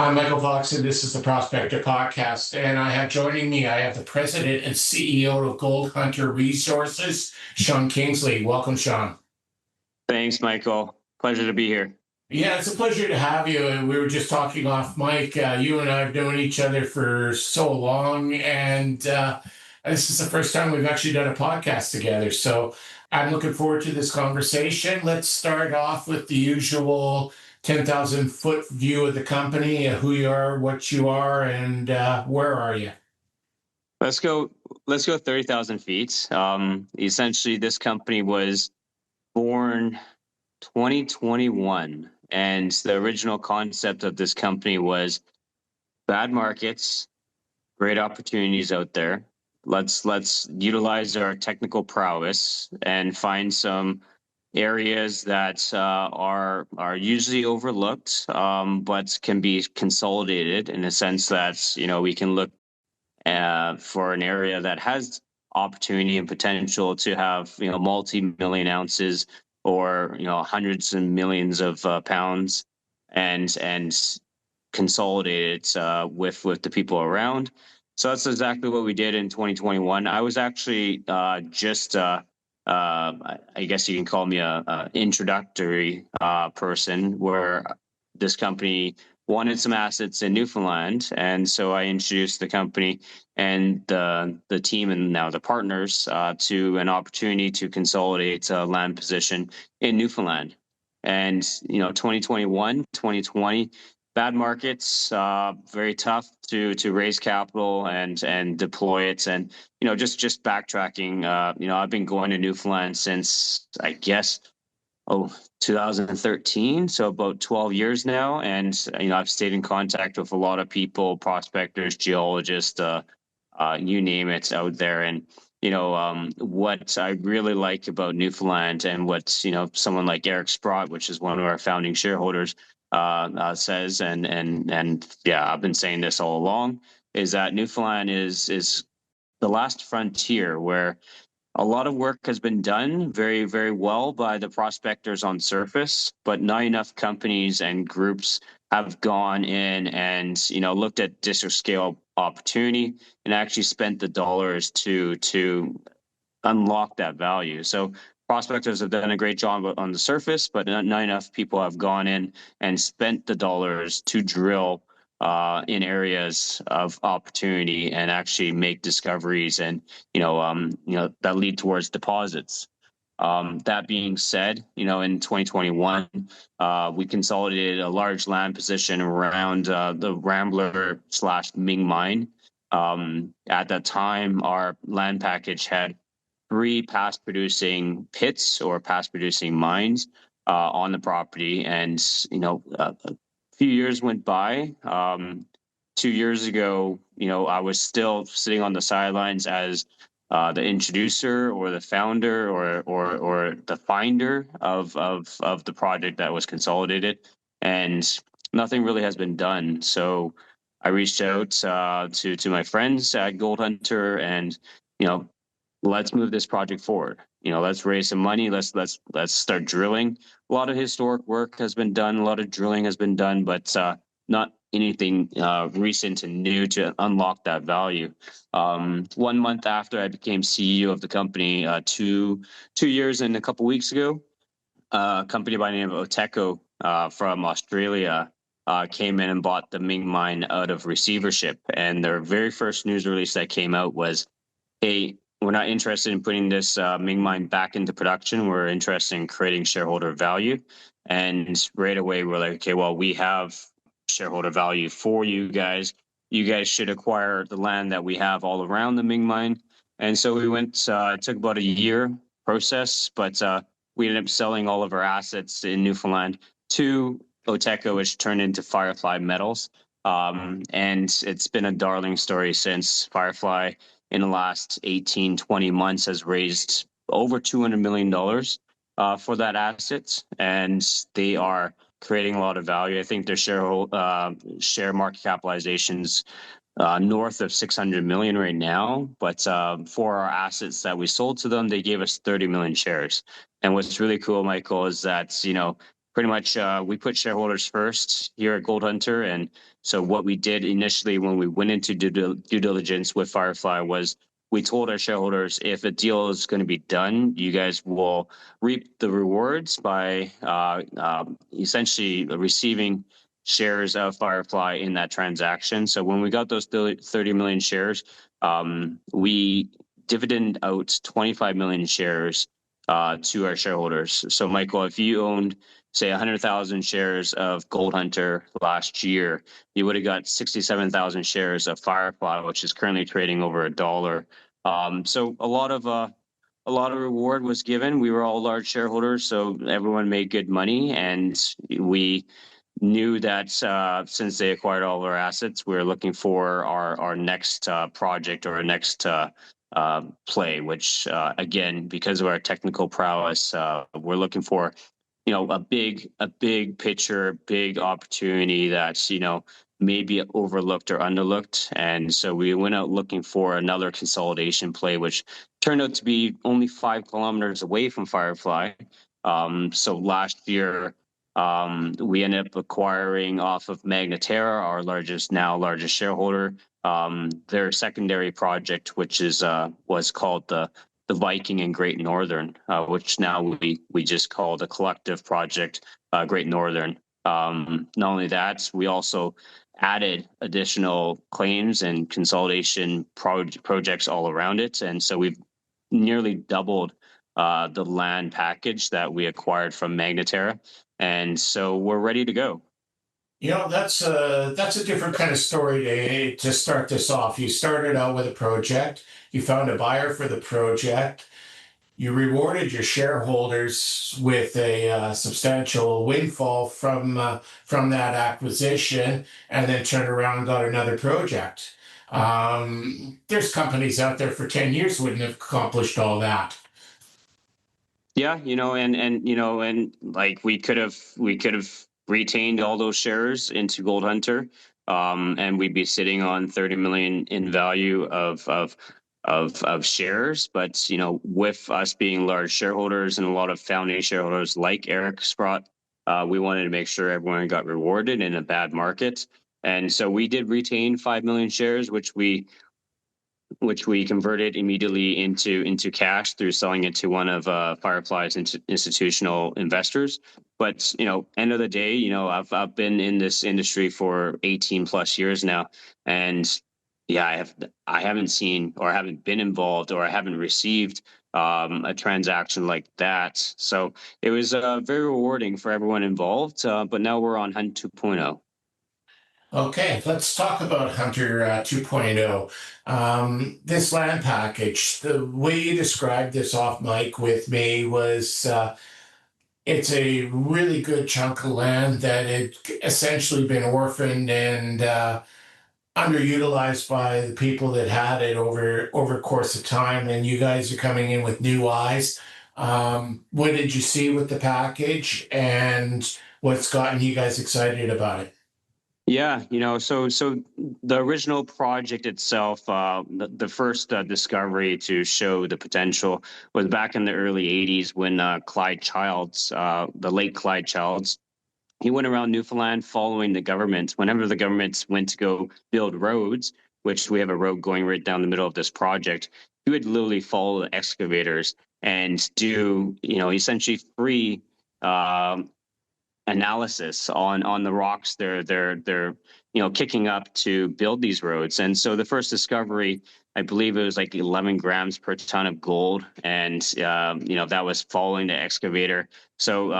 I'm Michael Fox, and this is the Prospector Podcast. And I have joining me, I have the president and CEO of Gold Hunter Resources, Sean Kingsley. Welcome, Sean. Thanks, Michael. Pleasure to be here. Yeah, it's a pleasure to have you. And we were just talking off mic. You and I have known each other for so long, and this is the first time we've actually done a podcast together. So I'm looking forward to this conversation. Let's start off with the usual 10,000 foot view of the company, who you are, what you are, and where are you? Let's go 30,000 feet. Essentially, this company was born 2021, and the original concept of this company was bad markets, great opportunities out there. Let's utilize our technical prowess and find some areas that are usually overlooked, but can be consolidated in a sense that, we can look for an area that has opportunity and potential to have, multi-million ounces or, hundreds and millions of pounds and consolidate it with the people around. So that's exactly what we did in 2021. I was actually I guess you can call me a introductory person, where this company wanted some assets in Newfoundland, and so I introduced the company and the team and now the partners to an opportunity to consolidate a land position in Newfoundland. And 2021, 2020. Bad markets, very tough to raise capital and deploy it. And, just backtracking, I've been going to Newfoundland since, I guess, 2013. So about 12 years now. And, I've stayed in contact with a lot of people, prospectors, geologists, you name it out there. And, what I really like about Newfoundland and what, someone like Eric Sprott, which is one of our founding shareholders, says, and yeah, I've been saying this all along, is that Newfoundland is the last frontier where a lot of work has been done very, very well by the prospectors on surface, but not enough companies and groups have gone in and, looked at district scale opportunity and actually spent the dollars to unlock that value. So prospectors have done a great job on the surface, but not enough people have gone in and spent the dollars to drill in areas of opportunity and actually make discoveries and that lead towards deposits. That being said, in 2021, we consolidated a large land position around the Rambler/Ming mine. At that time, our land package had 3 past producing pits or past producing mines on the property. And, a few years went by. 2 years ago, I was still sitting on the sidelines as the introducer or the founder or the finder of the project that was consolidated, and nothing really has been done. So I reached out to my friends at Gold Hunter and, let's move this project forward. Let's raise some money. Let's start drilling. A lot of historic work has been done. A lot of drilling has been done, but not anything recent and new to unlock that value. 1 month after I became CEO of the company, 2 years and a couple weeks ago, a company by the name of Oteco from Australia came in and bought the Ming mine out of receivership. And their very first news release that came out was, hey, we're not interested in putting this Ming mine back into production. We're interested in creating shareholder value. And right away, we're like, okay, well, we have shareholder value for you guys. You guys should acquire the land that we have all around the Ming mine. And so we went, it took about a year process, but we ended up selling all of our assets in Newfoundland to Oteco, which turned into Firefly Metals. And it's been a darling story since. Firefly, in the last 18, 20 months, has raised over $200 million for that asset, and they are creating a lot of value. I think their share market capitalization's north of 600 million right now, but for our assets that we sold to them, they gave us 30 million shares. And what's really cool, Michael, is that pretty much we put shareholders first here at Gold Hunter. And so what we did initially when we went into due diligence with Firefly was we told our shareholders, if a deal is going to be done, you guys will reap the rewards by essentially receiving shares of Firefly in that transaction. So when we got those 30 million shares, we dividend out 25 million shares to our shareholders. So Michael, if you owned, say, 100,000 shares of Gold Hunter last year, you would have got 67,000 shares of Firefly, which is currently trading over $1. So a lot of reward was given. We were all large shareholders, so everyone made good money, and we knew that since they acquired all of our assets, we were looking for our next project or our next play, which again, because of our technical prowess, we're looking for, a big picture, big opportunity that's, maybe overlooked or underlooked. And so we went out looking for another consolidation play, which turned out to be only 5 kilometers away from Firefly. So last year, we ended up acquiring off of Magneterra, our largest shareholder, their secondary project, which was called the Viking and Great Northern, which now we just call the collective project, Great Northern. Not only that, we also added additional claims and consolidation projects all around it, and so we've nearly doubled the land package that we acquired from Magneterra, and so we're ready to go. That's a different kind of story to start this off. You started out with a project, you found a buyer for the project, you rewarded your shareholders with a substantial windfall from that acquisition, and then turned around and got another project. There's companies out there for 10 years wouldn't have accomplished all that. Yeah, and like we could have retained all those shares into Gold Hunter, and we'd be sitting on 30 million in value of shares. But with us being large shareholders and a lot of founding shareholders like Eric Sprott, we wanted to make sure everyone got rewarded in a bad market, and so we did retain 5 million shares, which we converted immediately into cash through selling it to one of Firefly's institutional investors. But end of the day, I've been in this industry for 18 plus years now, and yeah, I haven't seen, or I haven't been involved, or I haven't received a transaction like that. So it was very rewarding for everyone involved. But now we're on Hunt 2.0. Okay, let's talk about Hunter 2.0. This land package, the way you described this off mic with me was it's a really good chunk of land that had essentially been orphaned and underutilized by the people that had it over course of time, and you guys are coming in with new eyes. What did you see with the package, and what's gotten you guys excited about it? Yeah, so the original project itself, the first discovery to show the potential was back in the early 80s when Clyde Childs, the late Clyde Childs, he went around Newfoundland following the government. Whenever the government went to go build roads, which we have a road going right down the middle of this project, he would literally follow the excavators and do, essentially free analysis on the rocks they're kicking up to build these roads. And so the first discovery, I believe it was like 11 grams per ton of gold, and that was following the excavator. So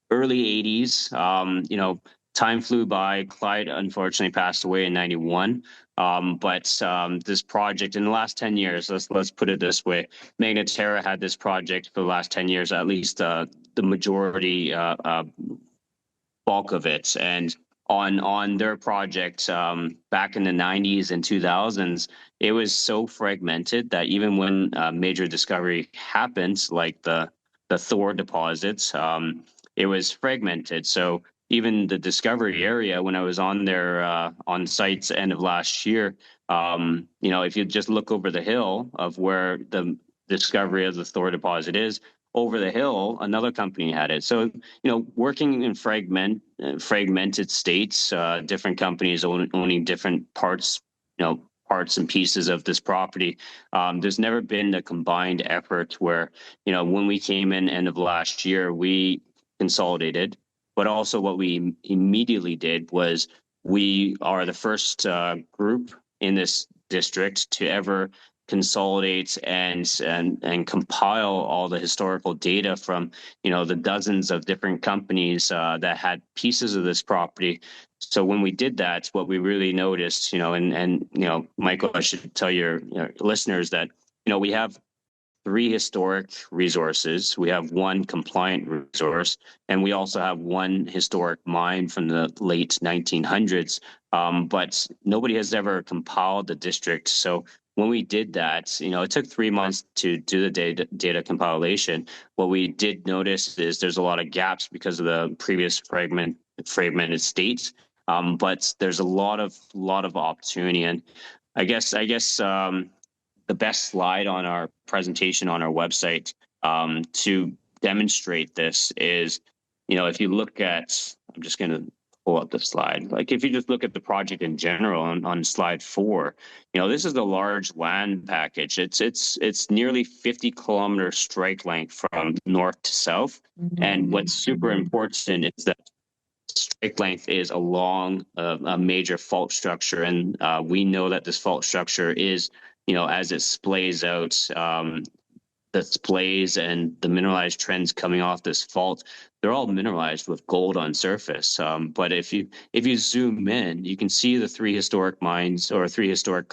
early 80s, time flew by. Clyde unfortunately passed away in 91. But this project in the last 10 years, let's put it this way, Magneterra had this project for the last 10 years, at least the majority bulk of it. And on their project back in the 90s and 2000s, it was so fragmented that even when major discovery happened, like the Thor deposits, it was fragmented. So even the discovery area, when I was on there on sites end of last year, if you just look over the hill of where the discovery of the Thor deposit is, over the hill, another company had it. So, working in fragmented states, different companies owning different parts, parts and pieces of this property. There's never been a combined effort where, when we came in end of last year, we consolidated, but also what we immediately did was we are the first group in this district to ever consolidate and compile all the historical data from the dozens of different companies that had pieces of this property. So when we did that, what we really noticed, Michael, I should tell your listeners that we have 3 historic resources. We have 1 compliant resource, and we also have 1 historic mine from the late 1900s. But nobody has ever compiled the district. So when we did that, it took 3 months to do the data compilation. What we did notice is there's a lot of gaps because of the previous fragmented states. But there's a lot of opportunity, and I guess the best slide on our presentation on our website to demonstrate this is, if you look at, I'm just going to pull up the slide. Like if you just look at the project in general on slide 4, this is the large land package. It's nearly 50 kilometer strike length from north to south. And what's super important is that strike length is along a major fault structure. And we know that this fault structure is, as it splays out, the splays and the mineralized trends coming off this fault, they're all mineralized with gold on surface. But if you zoom in, you can see the 3 historic mines or 3 historic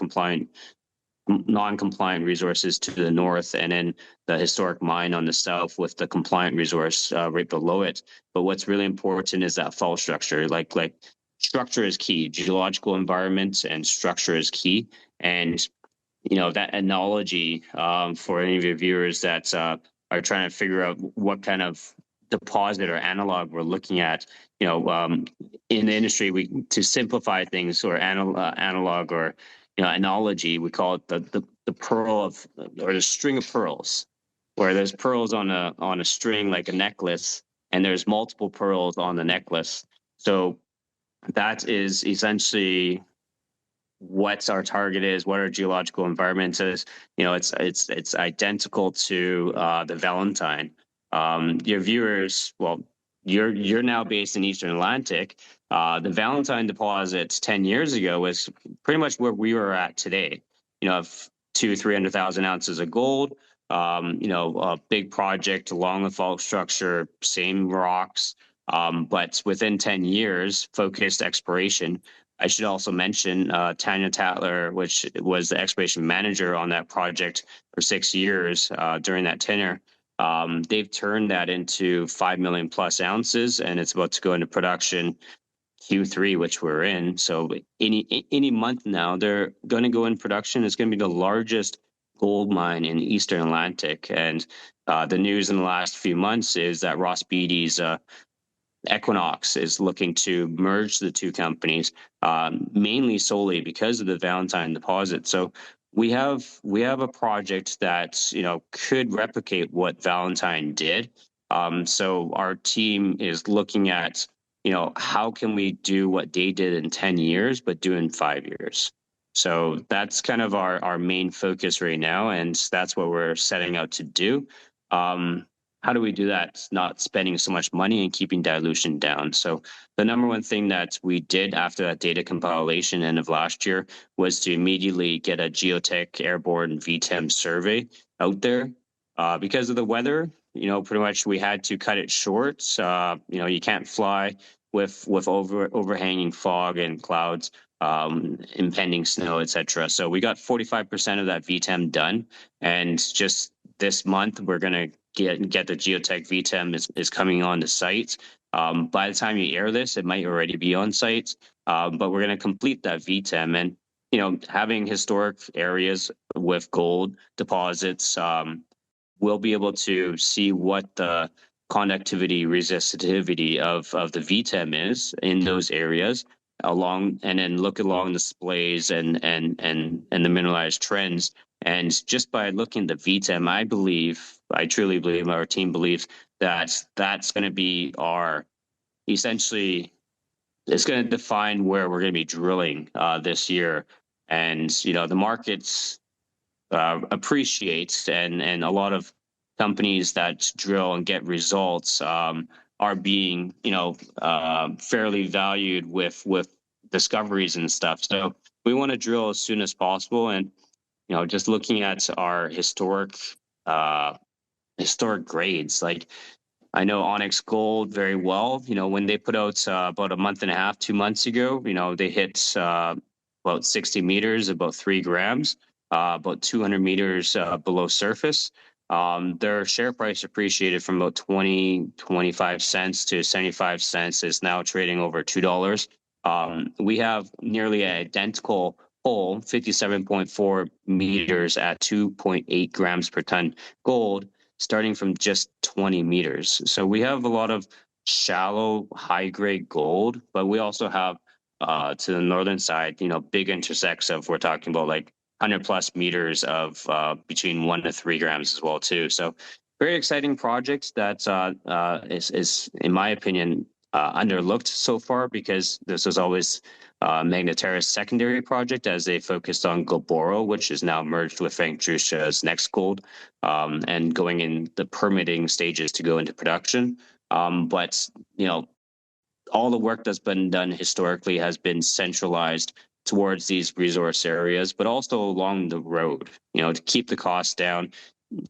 non-compliant resources to the north, and then the historic mine on the south with the compliant resource right below it. But what's really important is that fault structure. Like structure is key. Geological environment and structure is key. And that analogy for any of your viewers that are trying to figure out what kind of deposit or analog we're looking at, in the industry, to simplify things, or analog or analogy, we call it the pearl of, or the string of pearls, where there's pearls on a string like a necklace, and there's multiple pearls on the necklace. So that is essentially what our target is, what our geological environment is. It's identical to the Valentine. Your viewers, well, you're now based in Eastern Atlantic. The Valentine deposit 10 years ago was pretty much where we were at today. 200,000-300,000 ounces of gold. A big project along the fault structure, same rocks. But within 10 years, focused exploration. I should also mention Tanya Tatler, which was the exploration manager on that project for 6 years during that tenure. They've turned that into 5 million plus ounces, and it's about to go into production Q3, which we're in. So any month now, they're going to go in production. It's going to be the largest gold mine in the Eastern Atlantic. And the news in the last few months is that Ross Beaty's Equinox is looking to merge the 2 companies, mainly solely because of the Valentine deposit. So we have a project that could replicate what Valentine did. So our team is looking at how can we do what they did in 10 years, but do in 5 years. So that's kind of our main focus right now, and that's what we're setting out to do. How do we do that? Not spending so much money and keeping dilution down. So the number one thing that we did after that data compilation end of last year was to immediately get a geotech airborne VTEM survey out there. Because of the weather, pretty much we had to cut it short. You can't fly with overhanging fog and clouds, impending snow, etc. So we got 45% of that VTEM done, and just this month we're going to get the geotech VTEM is coming on the site. By the time you air this, it might already be on site, but we're going to complete that VTEM. And having historic areas with gold deposits, we'll be able to see what the conductivity resistivity of the VTEM is in those areas, and then look along the splays and the mineralized trends, And just by looking at the VTEM, I truly believe, our team believes that that's going to be essentially, it's going to define where we're going to be drilling this year. And, the markets appreciate, and a lot of companies that drill and get results are being, fairly valued with discoveries and stuff. So we want to drill as soon as possible. And, just looking at our historic grades, like I know Onyx Gold very well. When they put out about a month and a half, 2 months ago, they hit about 60 meters, about 3 grams, about 200 meters below surface. Their share price appreciated from about 25 cents to 75 cents, is now trading over $2. We have nearly an identical hole, 57.4 meters at 2.8 grams per ton gold, starting from just 20 meters. So we have a lot of shallow, high-grade gold, but we also have to the northern side, big intersects of, we're talking about like 100 plus meters of between 1 to 3 grams as well too. So very exciting project that is, in my opinion, underlooked so far, because this was always Magnetara's secondary project, as they focused on Gaboro, which is now merged with Frank Drusha's Next Gold, and going in the permitting stages to go into production. But all the work that's been done historically has been centralized towards these resource areas, but also along the road, to keep the costs down.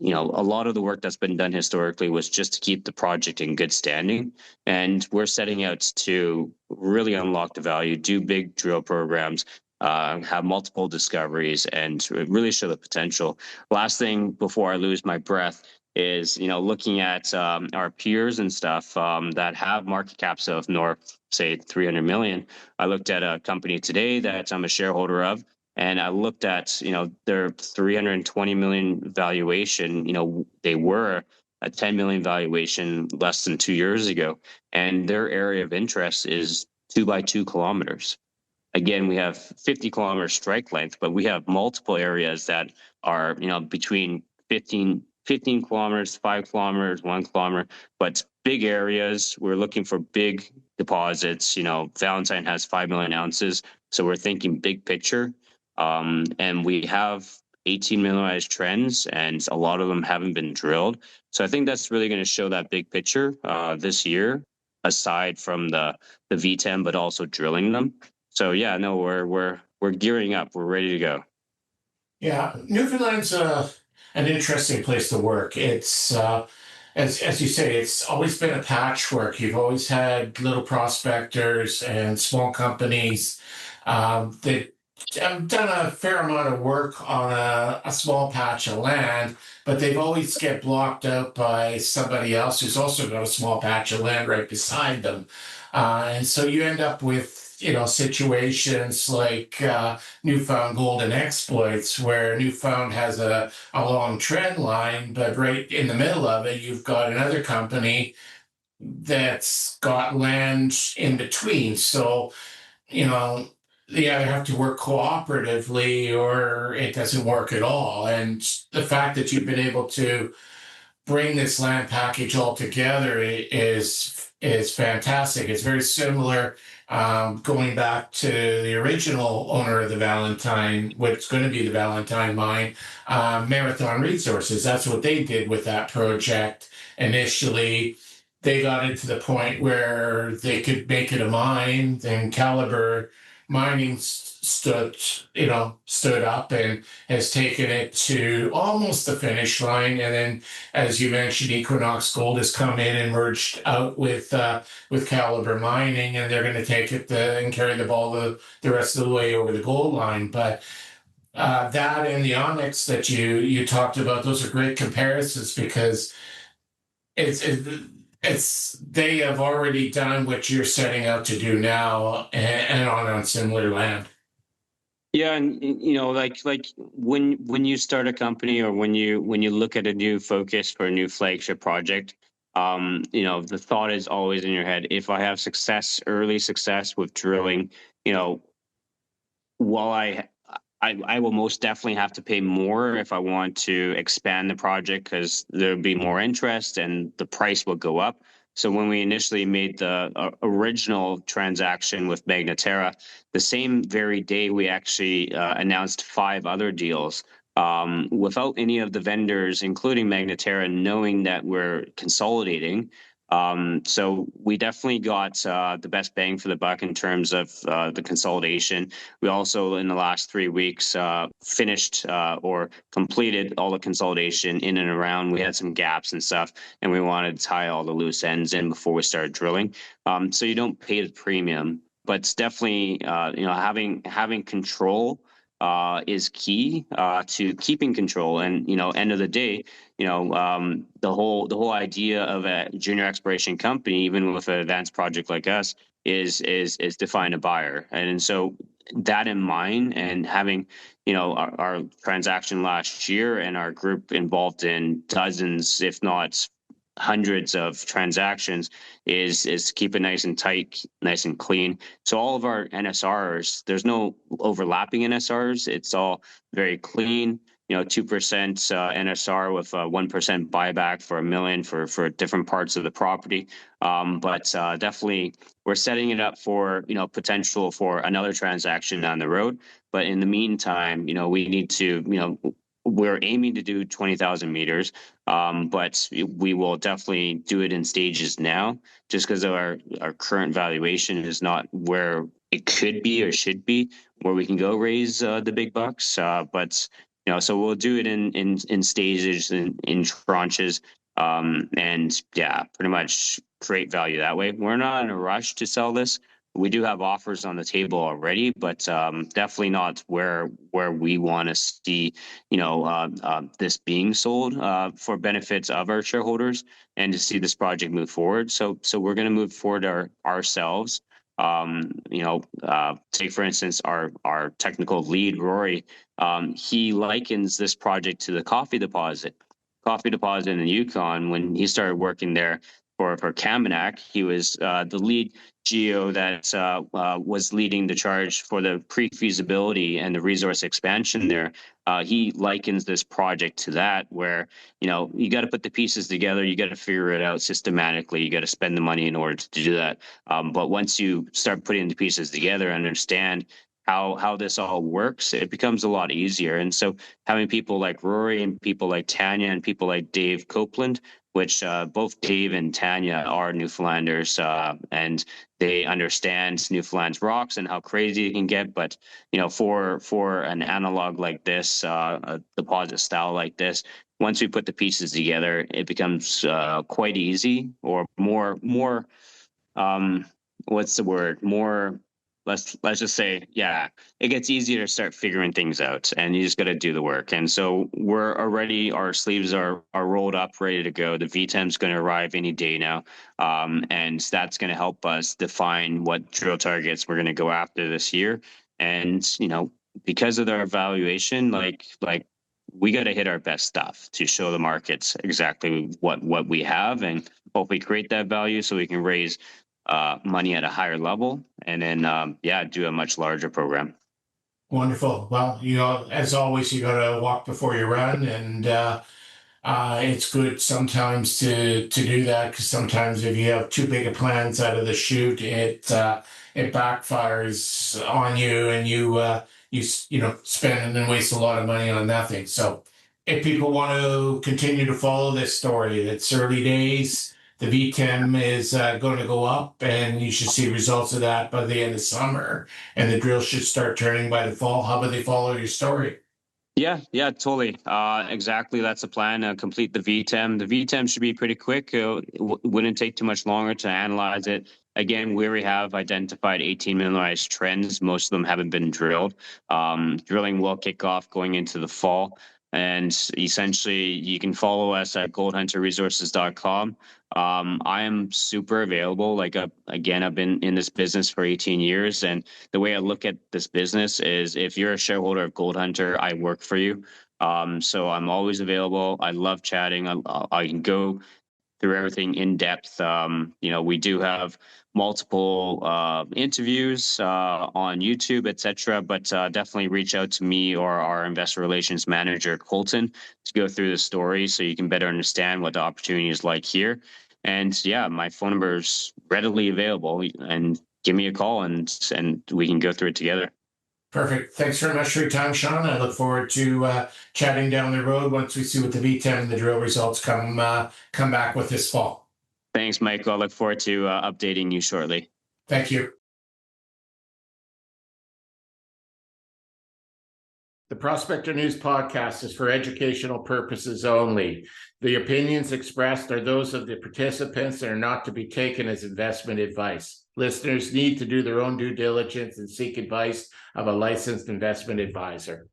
A lot of the work that's been done historically was just to keep the project in good standing. And we're setting out to really unlock the value, do big drill programs, have multiple discoveries, and really show the potential. Last thing before I lose my breath is, looking at our peers and stuff that have market caps of north, say 300 million. I looked at a company today that I'm a shareholder of, and I looked at, their 320 million valuation. They were a 10 million valuation less than 2 years ago, and their area of interest is 2 by 2 kilometers. Again, we have 50-kilometer strike length, but we have multiple areas that are, between 15 kilometers, 5 kilometers, 1 kilometer, but big areas. We're looking for big deposits. Valentine has 5 million ounces, so we're thinking big picture. And we have 18 mineralized trends, and a lot of them haven't been drilled. So I think that's really going to show that big picture this year, aside from the VTEM, but also drilling them. So yeah, no, we're gearing up. We're ready to go. Yeah, Newfoundland's an interesting place to work. It's as you say, it's always been a patchwork. You've always had little prospectors and small companies that have done a fair amount of work on a small patch of land, but they've always get blocked out by somebody else who's also got a small patch of land right beside them. And so you end up with, situations like Newfound Golden Exploits, where Newfound has a long trend line, but right in the middle of it, you've got another company that's got land in between. So, they either have to work cooperatively or it doesn't work at all. And the fact that you've been able to bring this land package all together is fantastic. It's very similar, going back to the original owner of the Valentine, what's going to be the Valentine mine, Marathon Resources. That's what they did with that project initially. They got it to the point where they could make it a mine. Then Caliber Mining stood up and has taken it to almost the finish line. And then, as you mentioned, Equinox Gold has come in and merged out with Caliber Mining, and they're going to take it and carry the ball the rest of the way over the gold line. But that and the Onyx that you talked about, those are great comparisons, because it's they have already done what you're setting out to do now, and on similar land. Yeah, and like when you start a company, or when you look at a new focus for a new flagship project, the thought is always in your head: if I have early success with drilling, while I I will most definitely have to pay more if I want to expand the project because there'll be more interest and the price will go up. So when we initially made the original transaction with Magneterra, the same very day we actually announced 5 other deals without any of the vendors, including Magneterra, knowing that we're consolidating. So we definitely got the best bang for the buck in terms of the consolidation. We also, in the last 3 weeks, finished or completed all the consolidation in and around. We had some gaps and stuff, and we wanted to tie all the loose ends in before we started drilling. So you don't pay the premium, but it's definitely having control is key to keeping control. And end of the day, the whole idea of a junior exploration company, even with an advanced project like us, is to find a buyer. And so that in mind, and having our transaction last year and our group involved in dozens, if not hundreds of transactions, is keep it nice and tight, nice and clean. So all of our NSRs, there's no overlapping NSRs. It's all very clean. 2% NSR with a 1% buyback for $1 million for different parts of the property. But definitely we're setting it up for potential for another transaction down the road. But in the meantime, we need to we're aiming to do 20,000 meters, but we will definitely do it in stages now, just because our current valuation is not where it could be or should be, where we can go raise the big bucks. But so we'll do it in stages, in tranches, and yeah, pretty much create value that way. We're not in a rush to sell this. We do have offers on the table already, but definitely not where we want to see this being sold for benefits of our shareholders and to see this project move forward. So we're going to move forward ourselves. Take for instance our technical lead Rory. He likens this project to the coffee deposit in the Yukon. When he started working there for Kaminak, he was the lead geo that was leading the charge for the pre-feasibility and the resource expansion there. He likens this project to that, where you got to put the pieces together, you got to figure it out systematically, you got to spend the money in order to do that. But once you start putting the pieces together and understand how this all works, it becomes a lot easier. And so having people like Rory and people like Tanya and people like Dave Copeland, which both Dave and Tanya are Newfoundlanders, and they understand Newfoundland's rocks and how crazy it can get. But for an analog like this, a deposit style like this, once we put the pieces together, it becomes quite easy, or more. What's the word? More. Let's just say, yeah, it gets easier to start figuring things out, and you just got to do the work. And so we're already, our sleeves are rolled up, ready to go. The VTEM is going to arrive any day now, and that's going to help us define what drill targets we're going to go after this year. And because of their evaluation, like we got to hit our best stuff to show the markets exactly what we have, and hopefully create that value so we can raise money at a higher level, and then do a much larger program. Wonderful. Well, as always, you got to walk before you run, and it's good sometimes to do that, because sometimes if you have too big of plans out of the chute, it backfires on you, and you spend and waste a lot of money on nothing. So if people want to continue to follow this story, it's early days. The VTEM is going to go up, and you should see results of that by the end of summer, and the drill should start turning by the fall. How about they follow your story? Yeah, totally. Exactly. That's the plan. Complete the VTEM. The VTEM should be pretty quick. It wouldn't take too much longer to analyze it. Again, we already have identified 18 mineralized trends. Most of them haven't been drilled. Drilling will kick off going into the fall. And essentially, you can follow us at goldhunterresources.com. I am super available. Again, I've been in this business for 18 years. And the way I look at this business is, if you're a shareholder of Gold Hunter, I work for you. So I'm always available. I love chatting. I can go through everything in depth. We do have multiple interviews on YouTube, etc. But definitely reach out to me or our investor relations manager, Colton, to go through the story so you can better understand what the opportunity is like here. And yeah, my phone number is readily available, and give me a call and we can go through it together. Perfect. Thanks very much for your time, Sean. I look forward to chatting down the road once we see what the VTEM and the drill results come back with this fall. Thanks, Michael. I look forward to updating you shortly. Thank you. The Prospector News Podcast is for educational purposes only. The opinions expressed are those of the participants and are not to be taken as investment advice. Listeners need to do their own due diligence and seek advice of a licensed investment advisor.